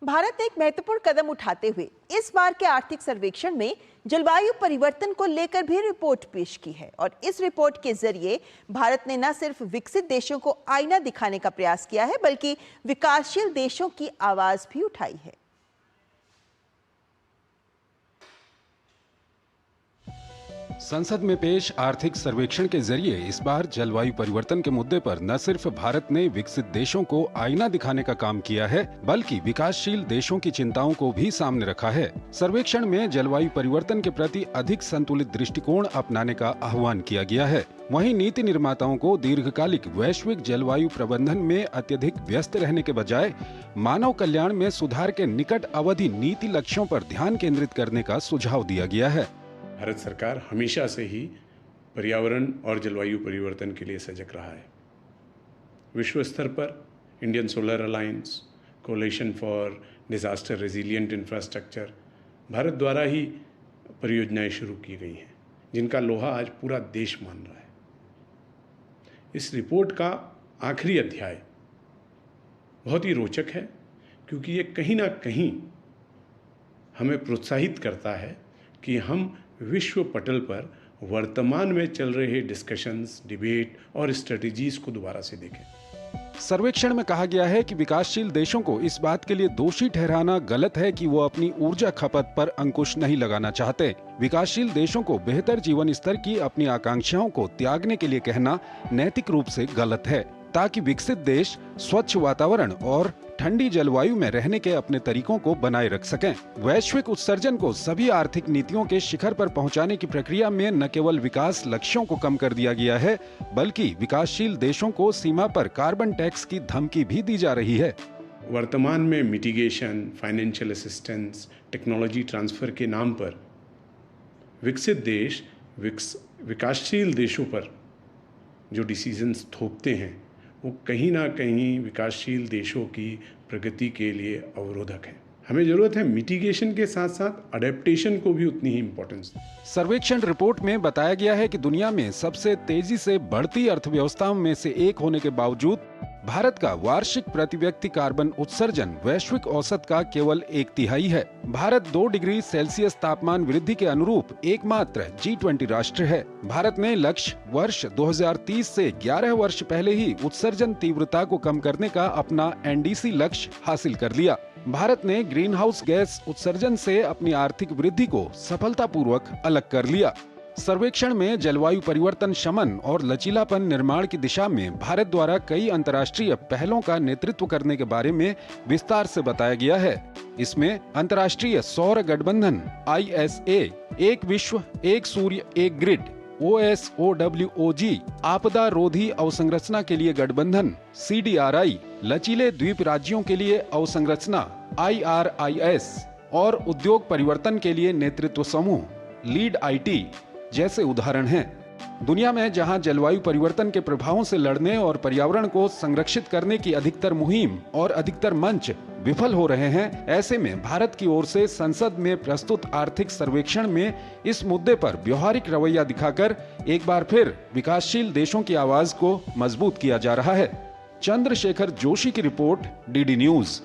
भारत ने एक महत्वपूर्ण कदम उठाते हुए इस बार के आर्थिक सर्वेक्षण में जलवायु परिवर्तन को लेकर भी रिपोर्ट पेश की है और इस रिपोर्ट के जरिए भारत ने न सिर्फ विकसित देशों को आईना दिखाने का प्रयास किया है बल्कि विकासशील देशों की आवाज भी उठाई है। संसद में पेश आर्थिक सर्वेक्षण के जरिए इस बार जलवायु परिवर्तन के मुद्दे पर न सिर्फ भारत ने विकसित देशों को आईना दिखाने का काम किया है बल्कि विकासशील देशों की चिंताओं को भी सामने रखा है। सर्वेक्षण में जलवायु परिवर्तन के प्रति अधिक संतुलित दृष्टिकोण अपनाने का आह्वान किया गया है। वहीं नीति निर्माताओं को दीर्घकालिक वैश्विक जलवायु प्रबंधन में अत्यधिक व्यस्त रहने के बजाय मानव कल्याण में सुधार के निकट अवधि नीति लक्ष्यों पर ध्यान केंद्रित करने का सुझाव दिया गया है। भारत सरकार हमेशा से ही पर्यावरण और जलवायु परिवर्तन के लिए सजग रहा है। विश्व स्तर पर Indian solar alliance, coalition for disaster resilient infrastructure Bharat द्वारा ही परियोजनाएं शुरू की गई हैं, जिनका लोहा आज पूरा देश मान रहा है। इस रिपोर्ट का आखिरी अध्याय बहुत ही रोचक है, क्योंकि ये कहीं ना कहीं हमें प्रोत्साहित करता है कि हम विश्व पटल पर वर्तमान में चल रहे डिस्कशंस, डिबेट और स्ट्रेटजीज को दोबारा से देखें। सर्वेक्षण में कहा गया है कि विकासशील देशों को इस बात के लिए दोषी ठहराना गलत है कि वो अपनी ऊर्जा खपत पर अंकुश नहीं लगाना चाहते। विकासशील देशों को बेहतर जीवन स्तर की अपनी आकांक्षाओं को त्यागने के लिए कहना नैतिक रूप से गलत है, ताकि विकसित देश स्वच्छ वातावरण और ठंडी जलवायु में रहने के अपने तरीकों को बनाए रख सकें। वैश्विक उत्सर्जन को सभी आर्थिक नीतियों के शिखर पर पहुंचाने की प्रक्रिया में न केवल विकास लक्ष्यों को कम कर दिया गया है बल्कि विकासशील देशों को सीमा पर कार्बन टैक्स की धमकी भी दी जा रही है। वर्तमान में mitigation, financial assistance, technology transfer के नाम पर विकसित देश विकासशील देशों पर जो डिसीजंस थोपते हैं वो कहीं ना कहीं विकासशील देशों की प्रगति के लिए अवरोधक है। हमें जरूरत है मिटिगेशन के साथ साथ अडेप्टेशन को भी उतनी ही इम्पोर्टेंस। सर्वेक्षण रिपोर्ट में बताया गया है कि दुनिया में सबसे तेजी से बढ़ती अर्थव्यवस्थाओं में से एक होने के बावजूद भारत का वार्षिक प्रति व्यक्ति कार्बन उत्सर्जन वैश्विक औसत का केवल 1/3 है। भारत 2 डिग्री सेल्सियस तापमान वृद्धि के अनुरूप एकमात्र G20 राष्ट्र है। भारत ने लक्ष्य वर्ष 2030 से 11 वर्ष पहले ही उत्सर्जन तीव्रता को कम करने का अपना NDC लक्ष्य हासिल कर लिया। भारत ने ग्रीन हाउस गैस उत्सर्जन से अपनी आर्थिक वृद्धि को सफलतापूर्वक अलग कर लिया। सर्वेक्षण में जलवायु परिवर्तन शमन और लचीलापन निर्माण की दिशा में भारत द्वारा कई अंतर्राष्ट्रीय पहलों का नेतृत्व करने के बारे में विस्तार से बताया गया है। इसमें अंतर्राष्ट्रीय सौर गठबंधन ISA, एक विश्व एक सूर्य एक ग्रिड OSOWOG, आपदा रोधी अवसंरचना के लिए गठबंधन CDRI, लचीले द्वीप राज्यों के लिए अवसंरचना IRIS और उद्योग परिवर्तन के लिए नेतृत्व समूह लीड IT जैसे उदाहरण हैं। दुनिया में जहां जलवायु परिवर्तन के प्रभावों से लड़ने और पर्यावरण को संरक्षित करने की अधिकतर मुहिम और अधिकतर मंच विफल हो रहे हैं, ऐसे में भारत की ओर से संसद में प्रस्तुत आर्थिक सर्वेक्षण में इस मुद्दे पर व्यवहारिक रवैया दिखाकर एक बार फिर विकासशील देशों की आवाज को मजबूत किया जा रहा है। चंद्रशेखर जोशी की रिपोर्ट, DD न्यूज।